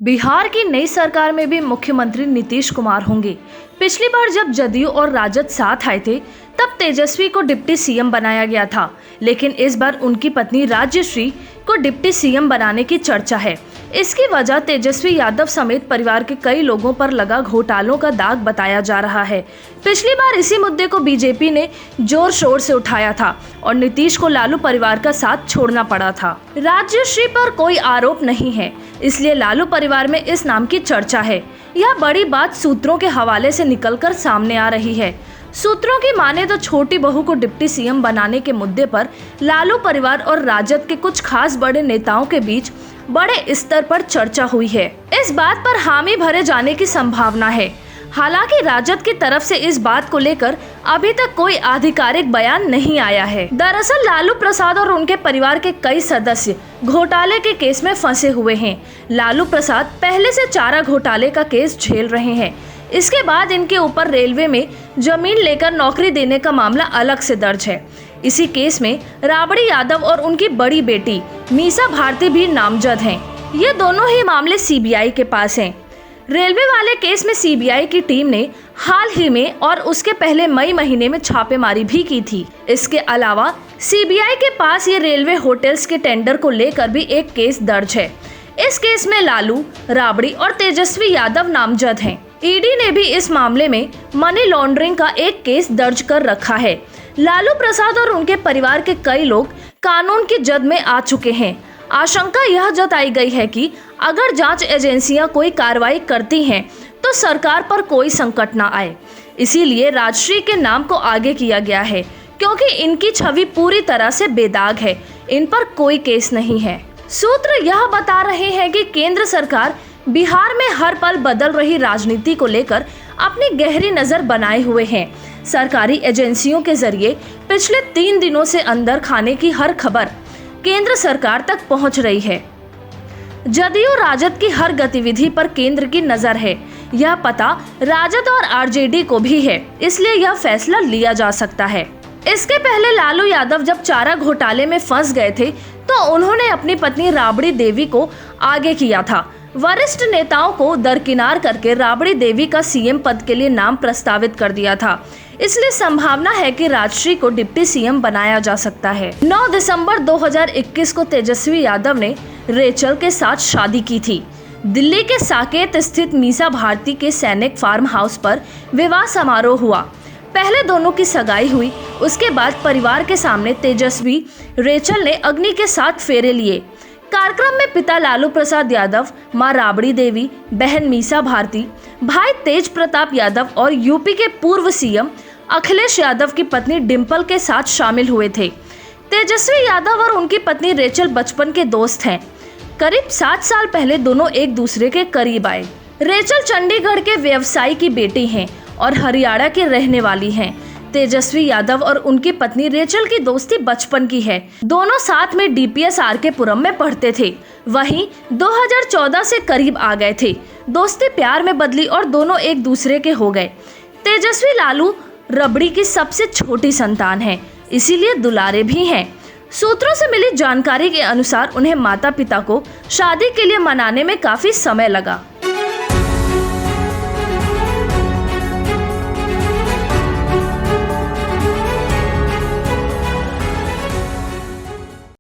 बिहार की नई सरकार में भी मुख्यमंत्री नीतीश कुमार होंगे। पिछली बार जब जदयू और राजद साथ आए थे तब तेजस्वी को डिप्टी सीएम बनाया गया था, लेकिन इस बार उनकी पत्नी राज्यश्री को डिप्टी सीएम बनाने की चर्चा है। इसकी वजह तेजस्वी यादव समेत परिवार के कई लोगों पर लगा घोटालों का दाग बताया जा रहा है। पिछली बार इसी मुद्दे को बीजेपी ने जोर शोर से उठाया था और नीतीश को लालू परिवार का साथ छोड़ना पड़ा था। राज्यश्री पर कोई आरोप नहीं है, इसलिए लालू परिवार में इस नाम की चर्चा है। यह बड़ी बात सूत्रों के हवाले से निकलकर सामने आ रही है। सूत्रों की माने तो छोटी बहू को डिप्टी सीएम बनाने के मुद्दे पर लालू परिवार और राजद के कुछ खास बड़े नेताओं के बीच बड़े स्तर पर चर्चा हुई है। इस बात पर हामी भरे जाने की संभावना है। हालांकि राजद की तरफ से इस बात को लेकर अभी तक कोई आधिकारिक बयान नहीं आया है। दरअसल लालू प्रसाद और उनके परिवार के कई सदस्य घोटाले के केस में फंसे हुए हैं। लालू प्रसाद पहले से चारा घोटाले का केस झेल रहे हैं। इसके बाद इनके ऊपर रेलवे में जमीन लेकर नौकरी देने का मामला अलग से दर्ज है। इसी केस में राबड़ी यादव और उनकी बड़ी बेटी मीसा भारती भी नामजद हैं। ये दोनों ही मामले सीबीआई के पास हैं। रेलवे वाले केस में सीबीआई की टीम ने हाल ही में और उसके पहले मई महीने में छापेमारी भी की थी। इसके अलावा सीबीआई के पास ये रेलवे होटल्स के टेंडर को लेकर भी एक केस दर्ज है। इस केस में लालू, राबड़ी और तेजस्वी यादव नामजद हैं। ईडी ने भी इस मामले में मनी लॉन्ड्रिंग का एक केस दर्ज कर रखा है। लालू प्रसाद और उनके परिवार के कई लोग कानून की जद में आ चुके हैं। आशंका यह जताई गई है कि अगर जांच एजेंसियां कोई कार्रवाई करती हैं तो सरकार पर कोई संकट न आए। इसीलिए राजश्री के नाम को आगे किया गया है, क्योंकि इनकी छवि पूरी तरह से बेदाग है। इन पर कोई केस नहीं है। सूत्र यह बता रहे हैं कि केंद्र सरकार बिहार में हर पल बदल रही राजनीति को लेकर अपनी गहरी नजर बनाए हुए हैं। सरकारी एजेंसियों के जरिए पिछले 3 दिनों से अंदर खाने की हर खबर केंद्र सरकार तक पहुंच रही है। जदयू राजद की हर गतिविधि पर केंद्र की नजर है। यह पता राजद और आरजेडी को भी है, इसलिए यह फैसला लिया जा सकता है। इसके पहले लालू यादव जब चारा घोटाले में फंस गए थे तो उन्होंने अपनी पत्नी राबड़ी देवी को आगे किया था। वरिष्ठ नेताओं को दरकिनार करके राबड़ी देवी का सीएम पद के लिए नाम प्रस्तावित कर दिया था। इसलिए संभावना है कि राजश्री को डिप्टी सीएम बनाया जा सकता है। 9 दिसंबर 2021 को तेजस्वी यादव ने रेचल के साथ शादी की थी। दिल्ली के साकेत स्थित मीसा भारती के सैनिक फार्म हाउस पर विवाह समारोह हुआ। पहले दोनों की सगाई हुई, उसके बाद परिवार के सामने तेजस्वी रेचल ने अग्नि के 7 फेरे लिए। कार्यक्रम में पिता लालू प्रसाद यादव, मां राबड़ी देवी, बहन मीसा भारती, भाई तेज प्रताप यादव और यूपी के पूर्व सीएम अखिलेश यादव की पत्नी डिंपल के साथ शामिल हुए थे। तेजस्वी यादव और उनकी पत्नी रेचल बचपन के दोस्त हैं। करीब 7 साल पहले दोनों एक दूसरे के करीब आए। रेचल चंडीगढ़ के व्यवसायी की बेटी हैं और हरियाणा की रहने वाली हैं। तेजस्वी यादव और उनकी पत्नी रेचल की दोस्ती बचपन की है। दोनों साथ में डीपीएस आरके पुरम में पढ़ते थे। वहीं 2014 से करीब आ गए थे। दोस्ती प्यार में बदली और दोनों एक दूसरे के हो गए। तेजस्वी लालू रबड़ी की सबसे छोटी संतान है, इसीलिए दुलारे भी हैं। सूत्रों से मिली जानकारी के अनुसार उन्हें माता पिता को शादी के लिए मनाने में काफी समय लगा।